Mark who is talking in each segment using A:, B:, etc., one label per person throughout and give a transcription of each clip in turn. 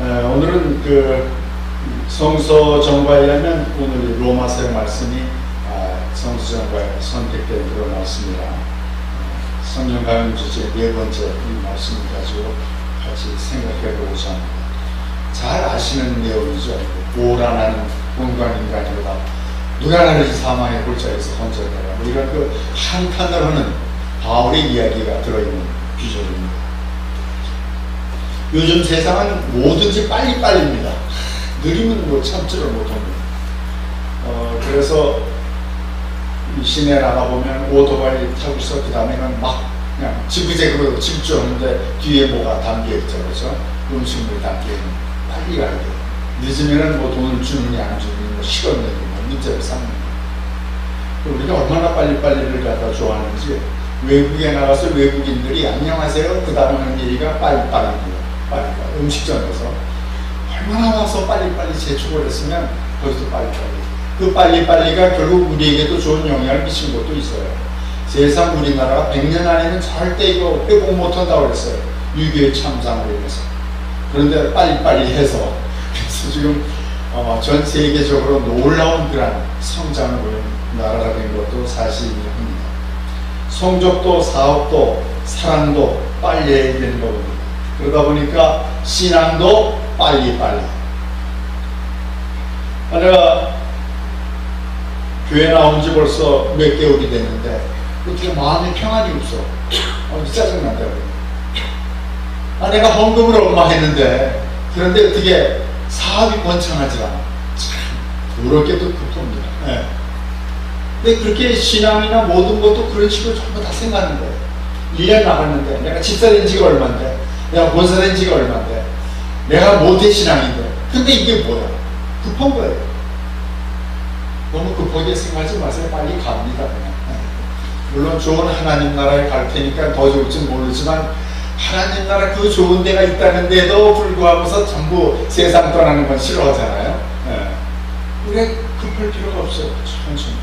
A: 오늘은 그 성서 정과에 오늘 로마서의 말씀이 성서 정과에 선택된 그런 말씀이라 성령 강연 주제 네 번째 이 말씀을 가지고 같이 생각해 보고자 합니다. 잘 아시는 내용이죠. 오라나는 온갖 인간이다. 누가 나를 이 사망의 골짜기에서 건져내라. 이런 그 한탄을 하는 바울의 이야기가 들어있는 비전입니다. 요즘 세상은 뭐든지 빨리빨리입니다. 느리면 뭐 참지를 못합니다. 그래서 시내 나가보면 오토바이 타고서 그 다음에는 막 그냥 지그재그로 질주하는데 뒤에 뭐가 담겨있죠. 그렇죠? 음식물이 담겨있는 빨리 가야 돼요. 늦으면은 뭐 돈을 주느니 안 주느니 뭐 시간 내고 뭐 문제를 삼는 거예요. 우리가 얼마나 빨리빨리를 갖다 좋아하는지 외국에 나가서 외국인들이 안녕하세요 그 다음에 하는 얘기가 빨리빨리입니다. 빨리빨리 음식점에서 얼마나 와서 빨리빨리 재촉을 했으면 거기서 빨리빨리 그 빨리빨리가 결국 우리에게도 좋은 영향을 미친 것도 있어요. 세상 우리나라가 100년 안에는 절대 이거 회복 못한다고 그랬어요. 6.25 참상으로 인해서. 그런데 빨리빨리 해서 그래서 지금 전 세계적으로 놀라운 그런 성장을 보이는 나라가 된 것도 사실입니다. 성적도 사업도 사랑도 빨리 해야 되는 겁니다. 그러다 보니까 신앙도 빨리빨리. 내가 교회 나온 지 벌써 몇 개월이 됐는데 어떻게 마음에 평안이 없어. 짜증난다. 내가 헌금을 얼마 했는데 그런데 어떻게 사업이 번창하지 않아. 참 그렇게 또 급합니다. 네. 근데 그렇게 신앙이나 모든 것도 그런 식으로 전부 다 생각하는 거예요. 1년 나갔는데 내가 집사 된 지가 얼만데 내가 본사 된 지가 얼만데 내가 모태 신앙인데 근데 이게 뭐야? 급한 거예요. 너무 급하게 생각하지 마세요. 빨리 갑니다. 그냥. 물론 좋은 하나님 나라에 갈 테니까 더 좋을지 모르지만 하나님 나라 그 좋은 데가 있다는데도 불구하고서 전부 세상 떠나는 건 싫어하잖아요. 우리가 급할 필요가 없어요. 천천히.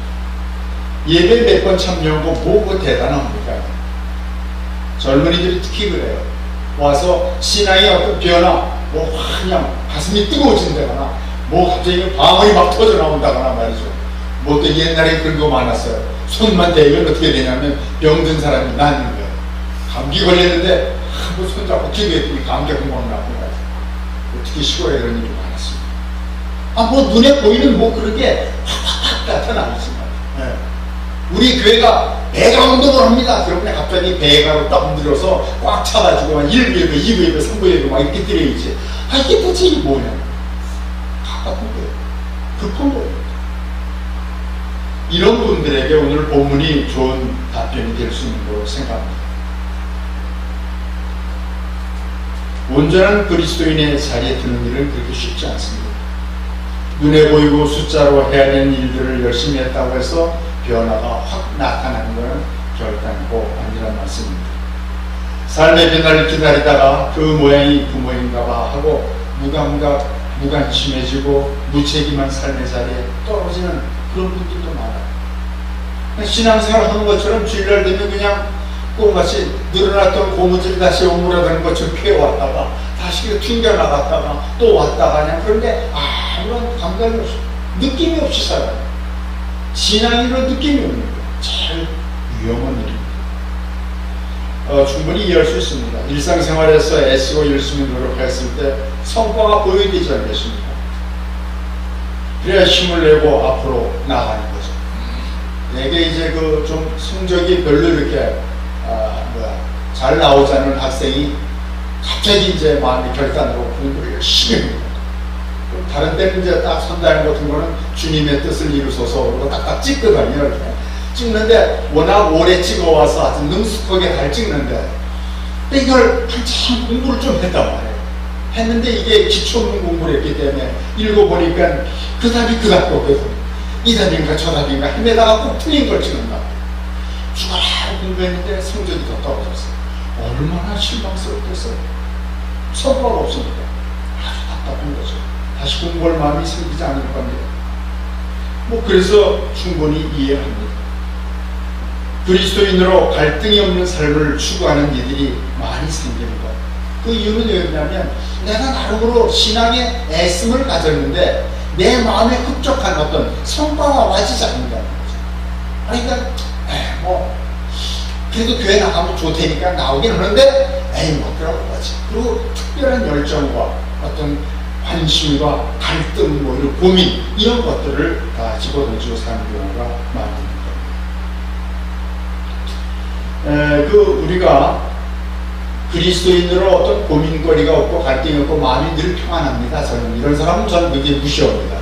A: 예배 몇 번 참여하고 뭐가 대단합니까? 젊은이들이 특히 그래요. 와서 신앙의 어떤 변화, 뭐 그냥 가슴이 뜨거워진다거나 뭐 갑자기 방언이 막 터져 나온다거나 말이죠. 뭐 또 옛날에 그런 거 많았어요. 손만 대면 어떻게 되냐면 병든 사람이 낫는 거예요. 감기 걸렸는데 뭐 손잡고 기도했더니 감기가 금방 나고 말이죠. 특히 시골에 이런 일이 많았습니다. 뭐 눈에 보이는 뭐 그런 게 확확 나타나지만 우리 교회가 배가 운동을 합니다. 그러면 갑자기 배가로 딱 흔들어서 꽉 차가지고 1부 예배, 2부 예배, 3부 예배 막 이렇게 드려야지. 이게 도대체 이게 뭐냐? 가깝은 거예요. 급한 거예요. 이런 분들에게 오늘 본문이 좋은 답변이 될 수 있는 거라고 생각합니다. 온전한 그리스도인의 자리에 드는 일은 그렇게 쉽지 않습니다. 눈에 보이고 숫자로 해야 되는 일들을 열심히 했다고 해서 변화가 확 나타나는 것은 결단코 아니란 말씀입니다. 삶의 변화를 기다리다가 그 모양이 그 모양인가 봐 하고 무관심해지고 무책임한 삶의 자리에 떨어지는 그런 분들도 많아요. 신앙생활 하는 것처럼 주일날 되면 그냥 꿈같이 늘어났던 고무줄이 다시 오므라드는 것처럼 피해왔다가 다시 튕겨나갔다가 또 왔다가 그냥 그런데 아무런 감각이 없어. 느낌이 없이 살아요. 신앙이로 느낌이 없는 거예요. 제일 위험한 일입니다. 충분히 이해할 수 있습니다. 일상생활에서 애쓰고 열심히 노력했을 때 성과가 보여야 되지 않겠습니까? 그래야 힘을 내고 앞으로 나가는 거죠. 내게 이제 그 좀 성적이 별로 이렇게 잘 나오지 않은 학생이 갑자기 이제 마음의 결단으로 공부를 열심히 합니다. 다른 때는 이제 딱 선다는 같은 거는 주님의 뜻을 이루소서 그러고 딱딱 찍거든요. 이렇게 찍는데 워낙 오래 찍어와서 아주 능숙하게 잘 찍는데 근데 이걸 한참 공부를 좀 했단 말이에요. 했는데 이게 기초 없는 공부를 했기 때문에 읽어보니까 그 답이 그 답도 없거든요. 이 답인가 저 답인가 헤매다가 꼭 틀린 걸 찍는다. 죽어라 공부했는데 성적이 더 떨어졌어요. 얼마나 실망스럽겠어요. 성과가 없으니까 아주 답답한 거죠. 다시 공부할 마음이 생기지 않을 겁니다. 그래서 충분히 이해합니다. 그리스도인으로 갈등이 없는 삶을 추구하는 이들이 많이 생깁니다. 그 이유는 왜냐면 내가 나름으로 신앙에 애씀을 가졌는데 내 마음에 흡족한 어떤 성과가 와지지 않는다는 거죠. 그러니까 뭐 그래도 교회 나가면 좋다니까 나오긴 하는데 에이 뭐 그러고 거지. 그리고 특별한 열정과 어떤 관심과 갈등, 뭐 이런 고민 이런 것들을 다 집어던지고 사는 경우가 많습니다. 우리가 그리스도인으로 어떤 고민거리가 없고 갈등이 없고 마음이 늘 평안합니다. 저는 이런 사람은 저는 그게 무시합니다.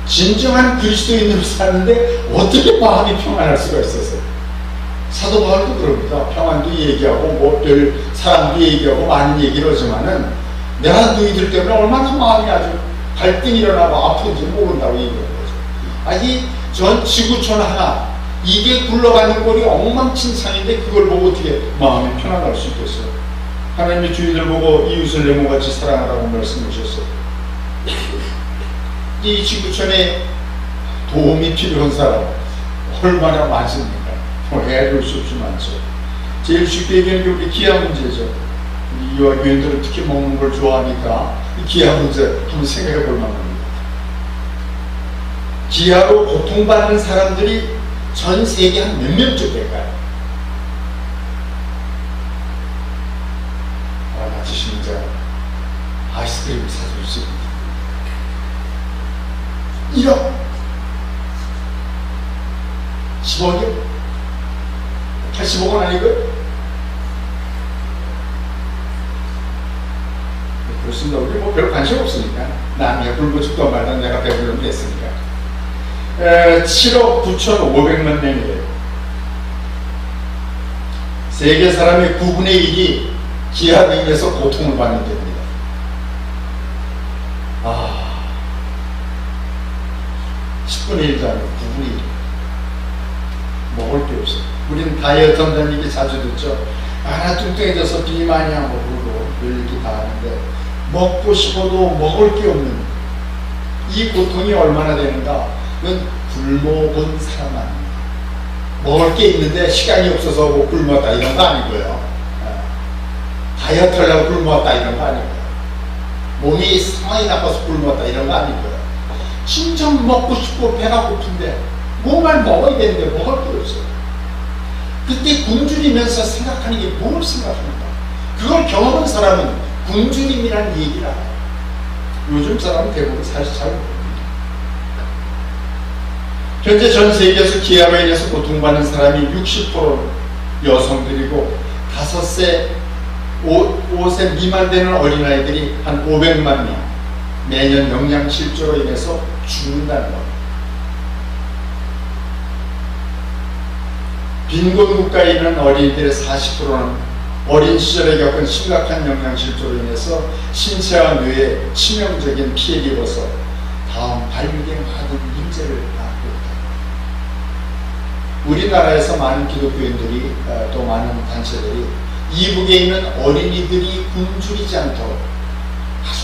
A: 진정한 그리스도인으로 사는데 어떻게 마음이 평안할 수가 있었어요? 사도 바울도 그럽니다. 평안도 얘기하고 뭐 별 사랑도 얘기하고 많은 얘기를 하지만은 내가 너희들 때문에 얼마나 마음이 아주 갈등이 일어나고 아픈지 모른다고 얘기하는 거죠. 이 전 지구촌 하나 이게 굴러가는 꼴이 엉망진창인데 그걸 보고 어떻게 마음이 편안할 수 있겠어요? 하나님의 주인을 보고 이웃을 내모같이 사랑하라고 말씀하셨어요. 이 지구촌에 도움이 필요한 사람 얼마나 많습니까? 헤아릴 수 없이 많죠. 제일 쉽게 얘기하는 게 우리 기아 문제죠. 유아교인들은 특히 먹는 걸 좋아하니까 이 기아 문제 한번 생각해 볼 만합니다. 기아로 고통받는 사람들이 전 세계 한 몇 명쯤 될까요? 마치 진짜 아이스크림을 사줄 수 있는 1억 10억이요? 80억은 아니고요? 그렇습니다. 우리 뭐 별 관심 없으니까 남이 굶고 죽던 말던 내가 배부르면 됐으니까. 7억 9,500만 명이에요. 세계 사람의 9분의 1이 기아로 인해서 고통을 받는 데입니다. 10분의 1도 아니고 9분의 1. 먹을 게 없어요. 우리는 다이어트 한다는 얘기 자주 듣죠. 나 뚱뚱해져서 비만이 안 먹고 별 얘기 다 하는데 먹고 싶어도 먹을 게 없는 이 고통이 얼마나 되는가? 그건 굶어본 사람 아닙니다. 먹을 게 있는데 시간이 없어서 뭐 굶었다 이런 거 아니고요. 다이어트 하려고 굶었다 이런 거 아니고요. 몸이 상황이 나빠서 굶었다 이런 거 아니고요. 진정 먹고 싶고 배가 고픈데 뭐만 먹어야 되는데 먹을 게 없어요. 그때 굶주리면서 생각하는 게 뭘 생각합니까? 그걸 경험한 사람은 굶주림이라는 얘기를 알아요. 요즘 사람은 대부분 사실 잘 모릅니다. 현재 전 세계에서 기아로 인해서 고통받는 사람이 60%는 여성들이고 5세 미만 되는 어린아이들이 한 500만 명 매년 영양실조로 인해서 죽는다는 겁니다. 빈곤 국가에 있는 어린이들의 40%는 어린 시절에 겪은 심각한 영양실조로 인해서 신체와 뇌에 치명적인 피해를 입어서 다음 발육에 많은 문제를 낳고 있다. 우리나라에서 많은 기독교인들이 또 많은 단체들이 이북에 있는 어린이들이 굶주리지 않도록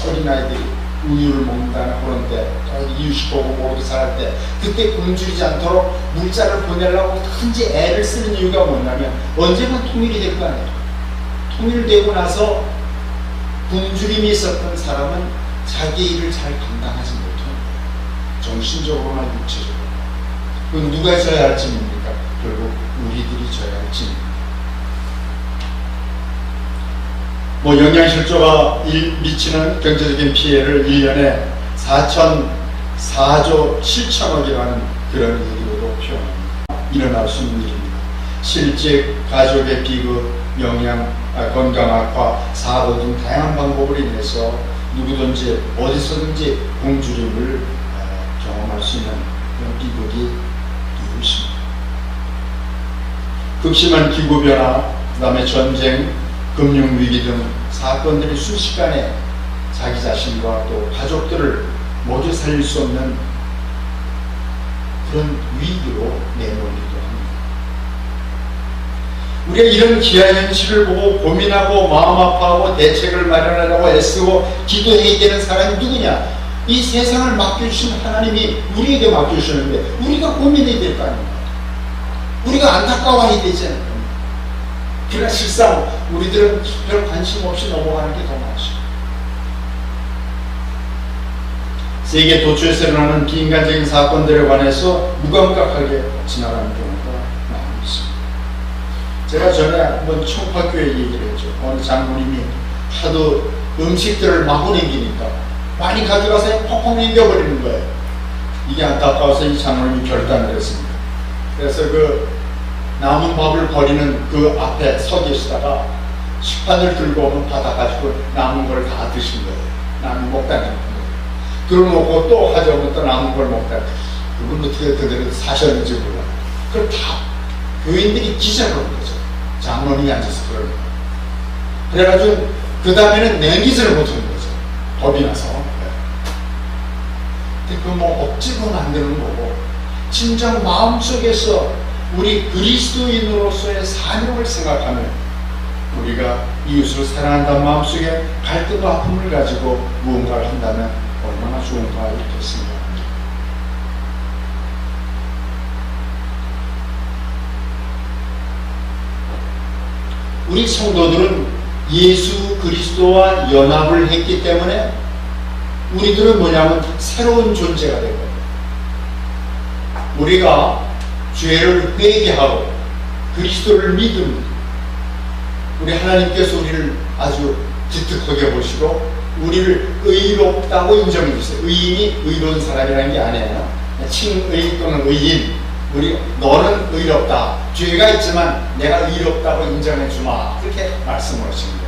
A: 어린아이들이 우유를 먹는다나 그런 때 이유식 보고 모두 살할 때 그때 굶주리지 않도록 물자를 보내려고 큰지 애를 쓰는 이유가 뭐냐면 언젠가 통일이 될 거 아니에요. 통일되고 나서 굶주림이 있었던 사람은 자기 일을 잘 감당하지 못하는 거예요. 정신적으로나 육체적으로. 그건 누가 져야 할 짐입니까? 결국 우리들이 져야 할 짐입니다. 뭐 영양실조가 미치는 경제적인 피해를 1년에 4조 7천억이라는 그런 얘기로도 표현합니다. 일어날 수 있는 일입니다. 실직, 가족의 비극, 건강 악화, 사고 등 다양한 방법으로 인해서 누구든지 어디서든지 굶주림을 경험할 수 있는 그런 비극이 있습니다. 극심한 기후변화, 그 다음에 전쟁, 금융위기 등 사건들이 순식간에 자기 자신과 또 가족들을 모두 살릴 수 없는 그런 위기로 내몰리기도 합니다. 우리가 이런 기아 현실을 보고 고민하고 마음 아파하고 대책을 마련하려고 애쓰고 기도해야 되는 사람이 누구냐? 이 세상을 맡겨주신 하나님이 우리에게 맡겨주셨는데 우리가 고민해야 될 거 아닙니까? 우리가 안타까워해야 되지 않을까? 그러나 실상 우리들은 별 관심 없이 넘어가는 게 더 많죠. 세계 도처에서 일어나는 비인간적인 사건들에 관해서 무감각하게 지나가는 경우가 많이 있습니다. 제가 전에 한번 청파교회 얘기를 했죠. 어느 장모님이 하도 음식들을 마구 남기니까 많이 가져가서 펑펑 남겨버리는 거예요. 이게 안타까워서 이 장모님이 결단을 했습니다. 그래서 그 남은 밥을 버리는 그 앞에 서 계시다가 식판을 들고 오면 받아가지고 남은 걸 다 드신 거예요. 남은 먹다는 거예요. 들어놓고 또 가져오면 또 남은 걸 먹다. 그건 어떻게 그대로 사셨는지 몰라. 그걸 다 교인들이 기자를 한 거죠. 장로님이 앉아서 그러는 거예요. 그래가지고 그 다음에는 내기지를 못하는 거죠. 겁이 나서. 근데 그 뭐 억지로는 안 되는 거고, 진정 마음속에서 우리 그리스도인으로서의 사명을 생각하면 우리가 이웃을 사랑한다는 마음속에 갈등과 아픔을 가지고 무언가를 한다면 얼마나 좋은가 이렇게 생각합니다. 우리 성도들은 예수 그리스도와 연합을 했기 때문에 우리들은 뭐냐면 새로운 존재가 된 겁니다. 우리가 죄를 회개하고 그리스도를 믿으면 우리 하나님께서 우리를 아주 기특하게 보시고 우리를 의롭다고 인정해 주세요. 의인이 의로운 사람이라는 게 아니에요. 칭의 또는 의인, 너는 의롭다. 죄가 있지만 내가 의롭다고 인정해 주마. 그렇게 말씀을 하신 거예요.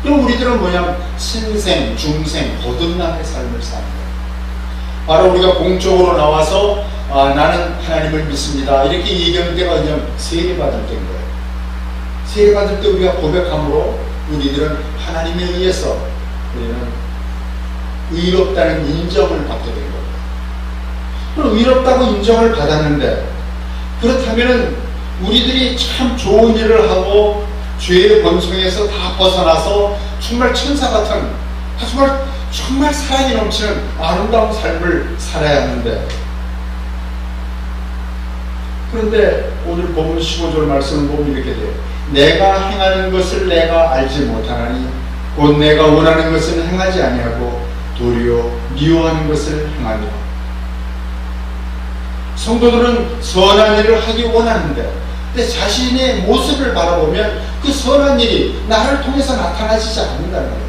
A: 그럼 우리들은 뭐냐면 신생, 중생, 거듭남의 삶을 사는 거예요. 바로 우리가 공적으로 나와서 나는 하나님을 믿습니다. 이렇게 얘기하는 때가 그냥 세례받을 때인 거예요. 세례받을 때 우리가 고백함으로 우리들은 하나님에 의해서 우리는 의롭다는 인정을 받게 된 거예요. 그럼 의롭다고 인정을 받았는데, 그렇다면 우리들이 참 좋은 일을 하고 죄의 번성에서 다 벗어나서 정말 천사 같은, 정말 사랑이 넘치는 아름다운 삶을 살아야 하는데, 그런데 오늘 본문 15절 말씀을 보면 이렇게 돼요. 내가 행하는 것을 내가 알지 못하나니 곧 내가 원하는 것을 행하지 아니하고 도리어 미워하는 것을 행하노라. 성도들은 선한 일을 하기 원하는데, 근데 자신의 모습을 바라보면 그 선한 일이 나를 통해서 나타나지지 않는다는 거예요.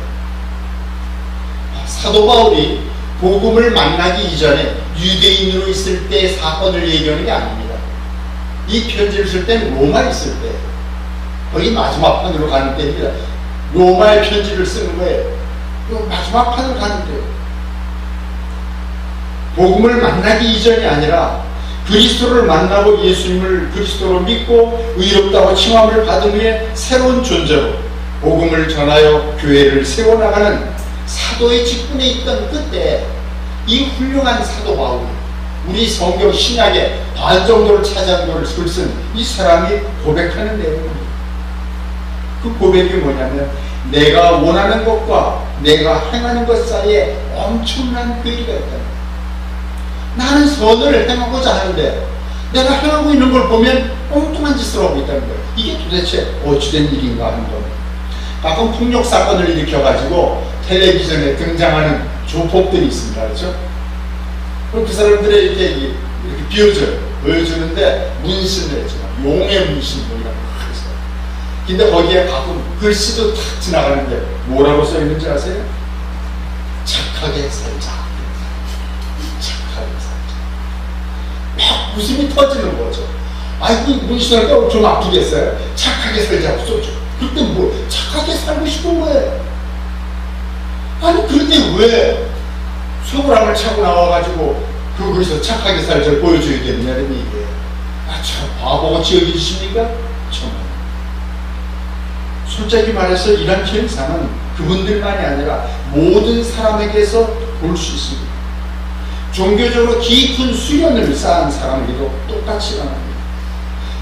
A: 사도 바울이 복음을 만나기 이전에 유대인으로 있을 때의 사건을 얘기하는 게 아닙니다. 이 편지를 쓸 때는 로마에 있을 때, 거의 마지막 판으로 가는 때입니다. 로마의 편지를 쓰는 거예요. 마지막 판으로 가는 때예요. 복음을 만나기 이전이 아니라 그리스도를 만나고 예수님을 그리스도로 믿고 의롭다고 칭함을 받은 후에 새로운 존재로 복음을 전하여 교회를 세워나가는 사도의 직분에 있던 그때 이 훌륭한 사도 바울이 우리 성경 신약의 반 정도를 차지한 것을 쓴 이 사람이 고백하는 내용입니다. 그 고백이 뭐냐면 내가 원하는 것과 내가 행하는 것 사이에 엄청난 괴리가 있다는 거예요. 나는 선을 행하고자 하는데 내가 행하고 있는 걸 보면 엉뚱한 짓을 하고 있다는 거예요. 이게 도대체 어찌된 일인가 하는 겁니다. 가끔 폭력 사건을 일으켜가지고 텔레비전에 등장하는 조폭들이 있습니다. 그렇죠? 그럼 그 사람들의 이렇게 보여주는데 문신을 해줘. 용의 문신 뭐 이런 거 있어요. 근데 거기에 가끔 글씨도 탁 지나가는데 뭐라고 써 있는지 아세요? 착하게 살자. 착하게 살자. 막 웃음이 터지는 거죠. 그 문신할 때 좀 아프겠어요? 착하게 살자고 써줘. 그때 뭐 착하게 살고 싶은 거예요. 아니 그런데 왜 소굴함을 차고 나와가지고 거기서 착하게 살자를 보여줘야겠냐는 얘기예요. 참 바보같이 여기십니까? 정말. 솔직히 말해서 이런 현상은 그분들만이 아니라 모든 사람에게서 볼 수 있습니다. 종교적으로 깊은 수련을 쌓은 사람에게도 똑같이 일어납니다.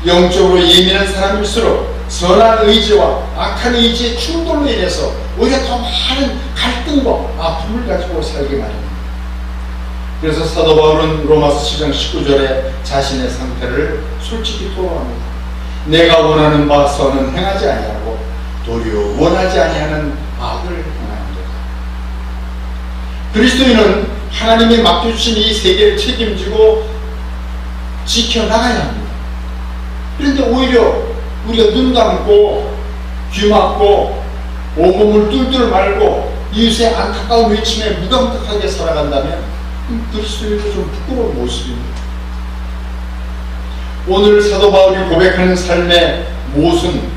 A: 영적으로 예민한 사람일수록 선한 의지와 악한 의지의 충돌로 인해서 오히려 더 많은 갈등과 아픔을 가지고 살게 마련입니다. 그래서 사도 바울은 로마서 7장 19절에 자신의 상태를 솔직히 토로합니다. 내가 원하는 바 선은 행하지 아니하고 도리어 원하지 아니하는 악을 행하는도다. 그리스도인은 하나님이 맡겨주신 이 세계를 책임지고 지켜나가야 합니다. 그런데 오히려 우리가 눈 감고 귀 막고 온몸을 뚫뚫 말고 이웃의 안타까운 외침에 무감각하게 살아간다면 그리스도인도 좀 부끄러운 모습입니다. 오늘 사도 바울이 고백하는 삶의 모순,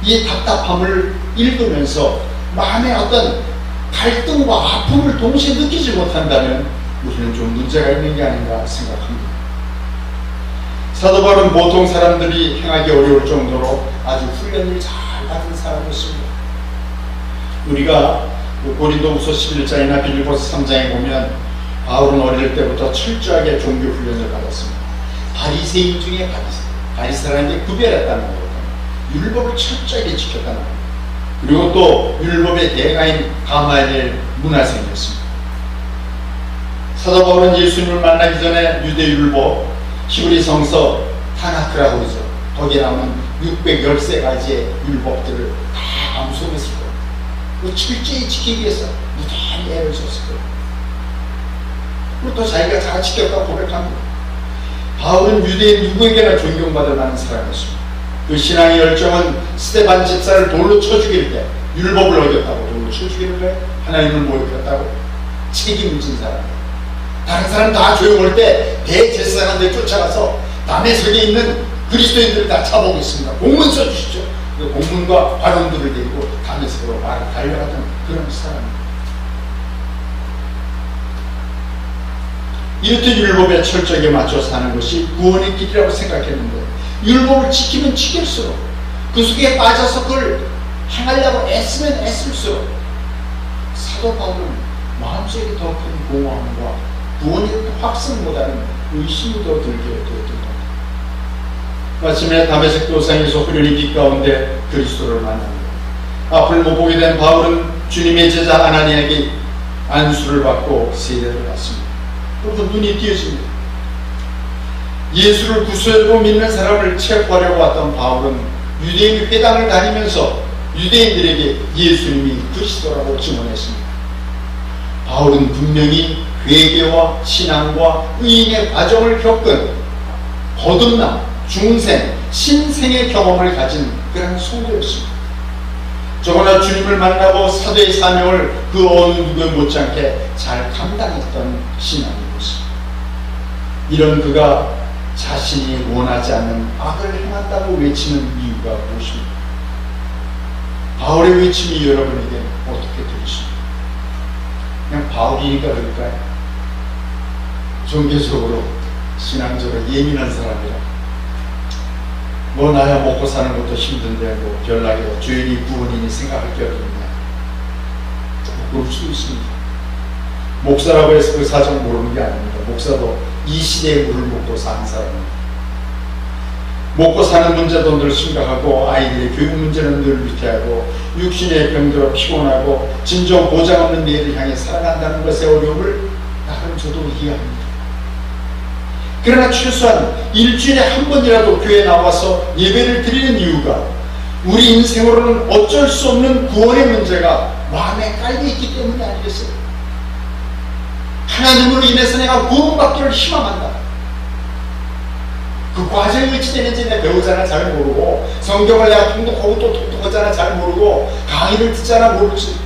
A: 이 답답함을 읽으면서 마음의 어떤 갈등과 아픔을 동시에 느끼지 못한다면 우리는 좀 문제가 있는 게 아닌가 생각합니다. 사도 바울은 보통 사람들이 행하기 어려울 정도로 아주 훈련을 잘 받은 사람이었습니다. 우리가 고린도후서 11장이나 빌립보서 3장에 보면 바울은 어릴 때부터 철저하게 종교 훈련을 받았습니다. 바리새인 중에 바리새인에게 구별했다는 거거든요. 율법을 철저하게 지켰다는 거예요. 그리고 또 율법의 대가인 가말리엘 문화생이었습니다. 사도 바울은 예수님을 만나기 전에 유대 율법, 히브리 성서 타나크라고 그러죠. 거기에 나오는 613가지의 율법들을 다 암송했을 거예요. 그 철저히 지키기 위해서 무지한 애를 썼을 거예요. 그리고 또 자기가 잘 지켰다고 고백합니다. 바울은 유대인 누구에게나 존경받을 만한 사람이었습니다. 그 신앙의 열정은 스데반 집사를 돌로 쳐 죽일 때 율법을 어겼다고 돌로 쳐 죽이는 거예요. 하나님을 모욕했다고 책임을 진 사람이에요. 다른 사람 다 조용할 때 대제사장한테 쫓아가서 담에석에 있는 그리스도인들을 다 잡아오겠습니다. 공문 써주시죠. 그 공문과 발언들을 데리고 담에석으로 말을 달려가던 그런 사람입니다. 이렇듯 율법에 철저하게 맞춰 사는 것이 구원의 길이라고 생각했는데 율법을 지키면 지킬수록 그 속에 빠져서 그걸 행하려고 애쓰면 애쓸수록 사도 바울은 마음속에 더 큰 공허함과 구원의 확증보다는 의심이 더 들게 되었던 겁니다. 마침내 다메섹 도상에서 후련히 빛 가운데 그리스도를 만납니다. 앞을 못 보게 된 바울은 주님의 제자 아나니에게 안수를 받고 세례를 받습니다. 그리고 눈이 띄어집니다. 예수를 구세주로 믿는 사람을 체포하려고 왔던 바울은 유대인 회당을 다니면서 유대인들에게 예수님이 그리스도라고 증언했습니다. 바울은 분명히 회개와 신앙과 의인의 과정을 겪은 거듭남, 중생, 신생의 경험을 가진 그런 성도였습니다. 저보다 주님을 만나고 사도의 사명을 그 어느 누구에 못지않게 잘 감당했던 신앙인 것입니다. 이런 그가 자신이 원하지 않는 악을 행한다고 외치는 이유가 무엇입니까? 바울의 외침이 여러분에게 어떻게 들리십니까? 그냥 바울이니까 그럴까요? 종교적으로, 신앙적으로 예민한 사람이라 뭐 나야 먹고 사는 것도 힘든데 뭐 별나게 죄인이 구원이니 생각할 게 어딨냐, 그럴 수도 있습니다. 목사라고 해서 그 사정 모르는 게 아닙니다. 목사도 이 시대의 물을 먹고 사는 사람입니다. 먹고 사는 문제도 늘 심각하고 아이들의 교육 문제는 늘 위태하고 육신의 병들어 피곤하고 진정 보장 없는 미래를 향해 살아간다는 것의 어려움을 나름 저도 이해합니다. 그러나 최소한 일주일에 한 번이라도 교회에 나와서 예배를 드리는 이유가 우리 인생으로는 어쩔 수 없는 구원의 문제가 마음에 깔려있기 때문이 아니겠어요? 하나님으로 인해서 내가 구원받기를 희망한다. 그 과정이 어찌 되는지 내가 배우잖아 잘 모르고, 성경을 내가 통독하고 또 통독하잖아 잘 모르고, 강의를 듣잖아 모르지.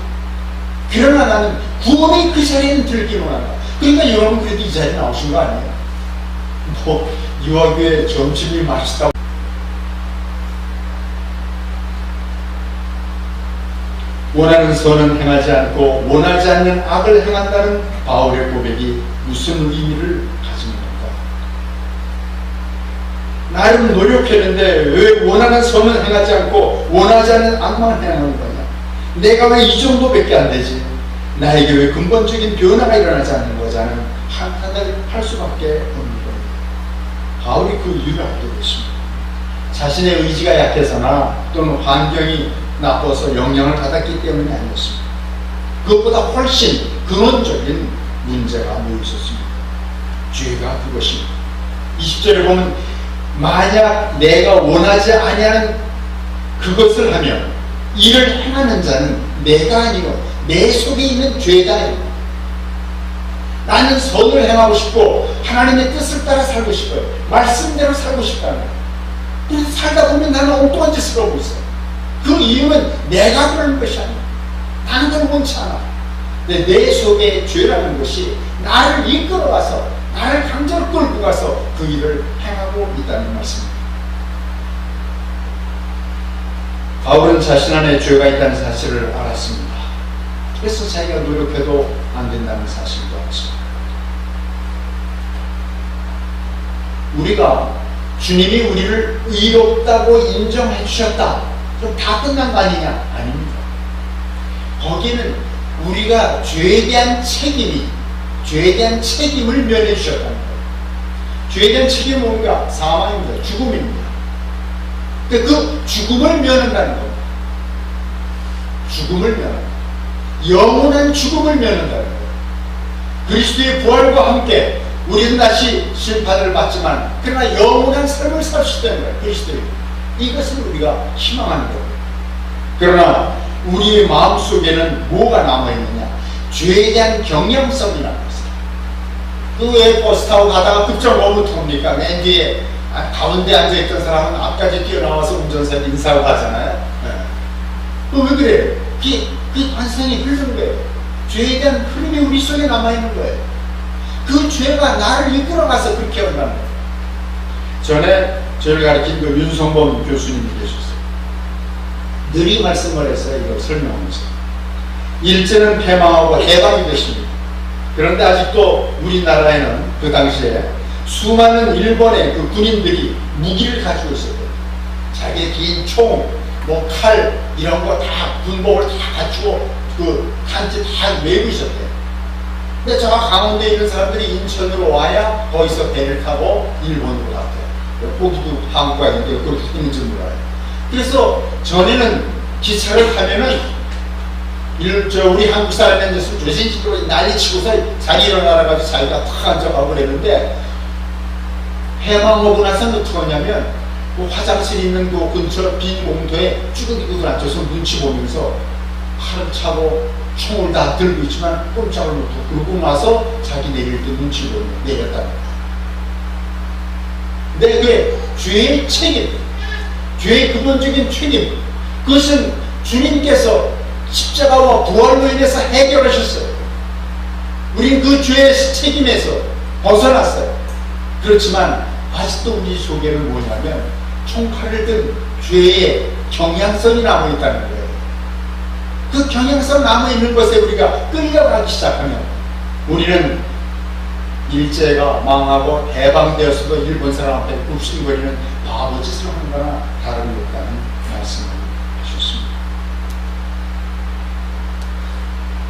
A: 그러나 나는 구원의 그 자리에는 들기만 한다. 그러니까 여러분 그래도 이 자리에 나오신 거 아니에요? 뭐 유아교회 점심이 맛있다고 원하는 선은 행하지 않고 원하지 않는 악을 행한다는 바울의 고백이 무슨 의미를 가진 건가? 나름 노력했는데 왜 원하는 선은 행하지 않고 원하지 않는 악만 행하는 거냐? 내가 왜 이 정도밖에 안 되지? 나에게 왜 근본적인 변화가 일어나지 않는 거냐는 한탄을 할 수밖에 없는 겁니다. 바울이 그 이유를 알고 계십니다. 자신의 의지가 약해서나 또는 환경이 나빠서 영향을 받았기 때문이 아니었습니다. 그것보다 훨씬 근원적인 문제가 놓여 있었습니다. 죄가 그것입니다. 20절에 보면 만약 내가 원하지 아니하는 그것을 하면 이를 행하는 자는 내가 아니고 내 속에 있는 죄다. 나는 선을 행하고 싶고 하나님의 뜻을 따라 살고 싶어요. 말씀대로 살고 싶다는 거예요. 그래서 살다 보면 나는 엉뚱한 짓을 하고 있어요. 그 이유는 내가 그러는 것이 아니야. 나는 그걸 원치 않아. 근데 내 속에 죄라는 것이 나를 이끌어가서 나를 강제로 끌고 가서 그 일을 행하고 있다는 말씀입니다. 바울은 자신 안에 죄가 있다는 사실을 알았습니다. 그래서 자기가 노력해도 안 된다는 사실도 알았습니다. 우리가 주님이 우리를 의롭다고 인정해 주셨다. 그럼 다 끝난 거 아니냐? 아닙니다. 거기는 우리가 죄에 대한 책임을 면해 주셨다는 거예요. 죄에 대한 책임은 뭔가? 사망입니다. 죽음입니다. 그 죽음을 면한다는 겁니다. 죽음을 면한다. 영원한 죽음을 면한다는 거예요. 그리스도의 부활과 함께 우리는 다시 심판을 받지만 그러나 영원한 삶을 살 수 있다는 거예요. 그리스도의 이것을 우리가 희망하는 거예요. 그러나 우리의 마음속에는 뭐가 남아있느냐? 죄에 대한 경향성이라는 것이에요. 그 왜 버스 타고 가다가 급정 너무 톱니까? 맨 뒤에 가운데 앉아있던 사람은 앞까지 뛰어나와서 운전사를 인사하고 가잖아요. 왜 그래요? 그 관성이 흐르는 거예요. 죄에 대한 흐름이 우리 속에 남아있는 거예요. 그 죄가 나를 이끌어가서 그렇게 한다는 거예요. 전에 저를 가르친 그 윤성범 교수님이 계셨어요. 늘 말씀을 해서 이걸 설명하면서 일제는 패망하고 해방이 됐습니다. 그런데 아직도 우리나라에는 그 당시에 수많은 일본의 그 군인들이 무기를 가지고 있었대요. 자기의 긴 총, 칼 이런 거 다 군복을 다 갖추고 그 탄지 다 메고 있었대요. 근데 저 강원도에 있는 사람들이 인천으로 와야 거기서 배를 타고 일본으로 갔대요. 거기도 한국가 있는데 그렇게 있는지 몰라요. 그래서 전에는 기차를 타면은 우리 한국 사람이 이제 조신식으로 난리치고서 자리 일어나라 가지고 자기가 탁 앉아가고 그랬는데 해방하고 나서는 어떻게 하냐면 그 화장실 있는 그 근처 빈 공터에 쭈그리고 앉아서 눈치 보면서 칼을 차고 총을 다 들고 있지만 꼼짝을 못하고 그러고 나서 자기 내릴 때 눈치 보고 내렸다. 근데 그게 죄의 책임, 죄의 근본적인 책임, 그것은 주님께서 십자가와 부활로 인해서 해결하셨어요. 우린 그 죄의 책임에서 벗어났어요. 그렇지만 아직도 우리 속에는 뭐냐면 총칼을 든 죄의 경향성이 남아있다는 거예요. 그 경향성 남아있는 것에 우리가 끌려가기 시작하면 우리는 일제가 망하고 해방되었어도 일본 사람 앞에 굽신거리는 바보짓을 하는 거나 다름이 없다는 말씀을 하셨습니다.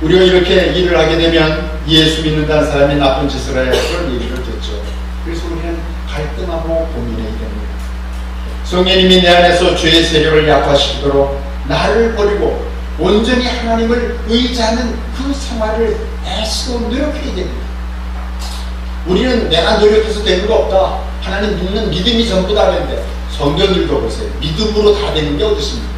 A: 우리가 이렇게 일을 하게 되면 예수 믿는다는 사람이 나쁜 짓을 해야 그런 얘기를 듣죠. 그래서 우리는 갈등하고 고민해야 됩니다. 성령님이 내 안에서 죄의 세력을 약화시키도록 나를 버리고 온전히 하나님을 의지하는 그 생활을 애쓰고 노력해야 됩니다. 우리는 내가 노력해서 되는 거 없다. 하나님 믿는 믿음이 전부 다는데 성경 읽어보세요. 믿음으로 다 되는 게 어디 있습니까?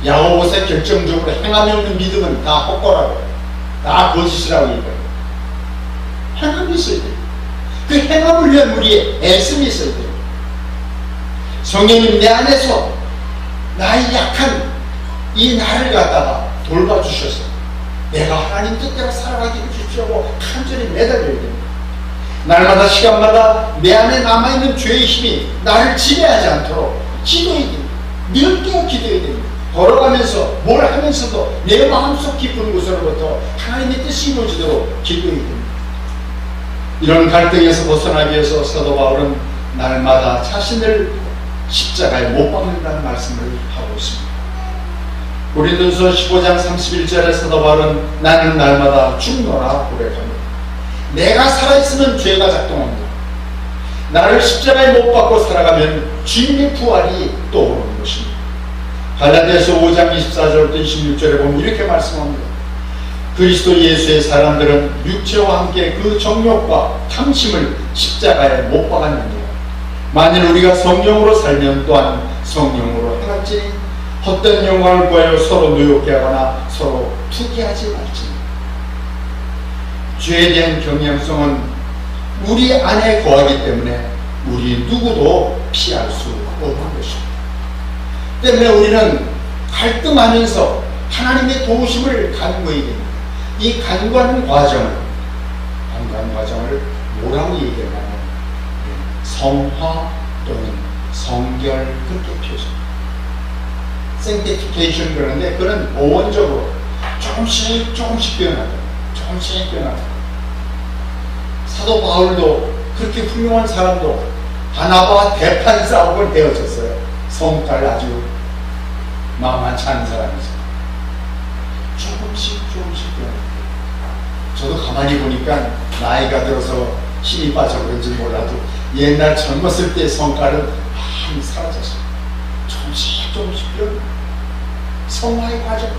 A: 야고보서 결정적으로 행함이 없는 믿음은 다 헛거라고요. 다 거짓이라고 얘기해요. 행함이 있어야 돼요. 그 행함을 위한 우리의 애씀이 있어야 돼요. 성령님 내 안에서 나의 약한 이 나를 갖다가 돌봐주셔서 내가 하나님 뜻대로 살아가게 해주시라고 간절히 매달려야 됩니다. 날마다 시간마다 내 안에 남아있는 죄의 힘이 나를 지배하지 않도록 기도해야 됩니다. 늘 깨어 기도해야 됩니다. 걸어가면서 뭘 하면서도 내 마음속 깊은 곳으로부터 하나님의 뜻이 이루어지도록 기도해야 됩니다. 이런 갈등에서 벗어나기 위해서 사도 바울은 날마다 자신을 십자가에 못 박는다는 말씀을 하고 있습니다. 고린도서 15장 31절에 사도 바울은 나는 날마다 죽노라 고백합니다. 내가 살아있으면 죄가 작동합니다. 나를 십자가에 못 박고 살아가면 주님의 부활이 떠오르는 것입니다. 갈라디아서 5장 24절부터 26절에 보면 이렇게 말씀합니다. 그리스도 예수의 사람들은 육체와 함께 그 정욕과 탐심을 십자가에 못 박았느니라. 만일 우리가 성령으로 살면 또한 성령으로 행할지니 헛된 영광을 구하여 서로 노엽게 하거나 서로 투기하지 말지니. 죄에 대한 경향성은 우리 안에 거하기 때문에 우리 누구도 피할 수 없는 것입니다. 때문에 우리는 갈등하면서 하나님의 도우심을 간구해야 됩니다. 이 간구하는 과정을 뭐라고 얘기하냐면 성화 또는 성결, 그렇게 표현합니다. sanctification 그러는데 그런 어원적으로 조금씩 변하다. 사도 바울도 그렇게 훌륭한 사람도 바나바와 대판 싸움을 헤어졌어요. 성깔 아주 만만치 않은 사람이죠. 조금씩 변합니다. 저도 가만히 보니까 나이가 들어서 힘이 빠져 그런지 몰라도 옛날 젊었을 때 성깔은 많이 사라졌어요. 조금씩 변합니다. 성화의 과정.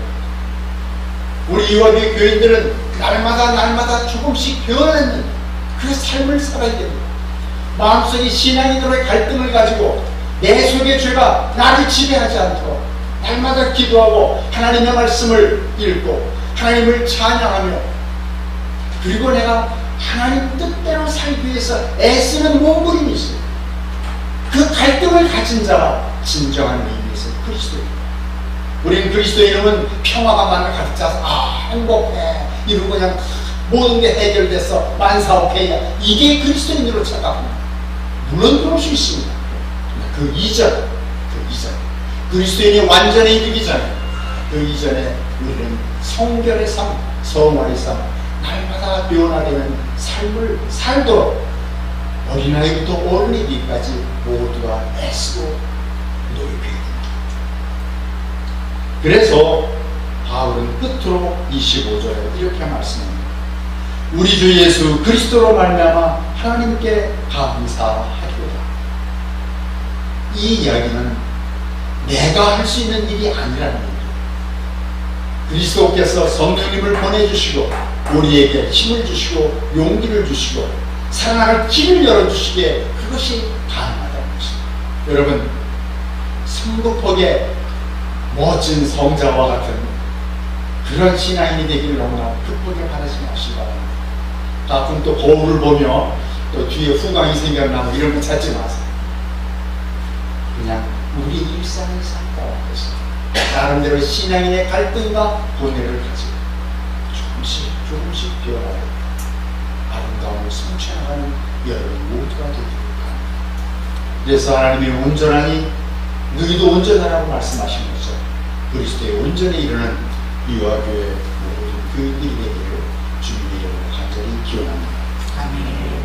A: 우리 이화교회 교인들은 날마다 조금씩 변하는 그 삶을 살아야 됩니다. 마음속에 신앙인으로의 갈등을 가지고 내 속의 죄가 나를 지배하지 않도록 날마다 기도하고 하나님의 말씀을 읽고 하나님을 찬양하며, 그리고 내가 하나님 뜻대로 살기 위해서 애쓰는 몸부림이 있어요. 그 갈등을 가진 자가 진정한 의미에서 그리스도입니다. 우리는 그리스도의 이름은 평화가 만을 가득 차서 행복해 이러고 그냥 모든 게 해결돼서 만사오케이야, 이게 그리스도인으로 착각합니다. 물론 그럴 수 있습니다. 그 이전 그리스도인이 완전히 이르기 전에, 그 이전에 우리는 성결의 삶, 성화의 삶, 날마다 변화되는 삶을 살도록 어린아이부터 어른이기까지 모두가 애쓰고 노력해야 됩니다. 그래서 바울은 끝으로 25절에 이렇게 말씀합니다. 우리 주 예수 그리스도로 말미암아 하나님께 감사하리로다. 이 이야기는 내가 할 수 있는 일이 아니라는 얘기예요. 그리스도께서 성령님을 보내주시고 우리에게 힘을 주시고 용기를 주시고 사랑하는 길을 열어주시기에 그것이 가능하다는 것입니다. 여러분, 성급하게 멋진 성자와 같은 그런 신앙인이 되기를 너무나 급하게 바라지 마시기 바랍니다. 가끔 또 거울을 보며 또 뒤에 후광이 생겨나고 이런 거 찾지 마세요. 그냥 우리 일상을 살다 와서 나름대로 신앙인의 갈등과 고뇌를 가지고 조금씩 되어가야 아름다움을 성취하는 여러분 모두가 되기를 바랍니다. 그래서 하나님이 온전하니 너희도 온전하라고 말씀하신 거죠. 그리스도의 온전에 이르는 이화교회 모든 교인들이 되기를 주님의 이름으로 간절히 기원합니다. 아멘.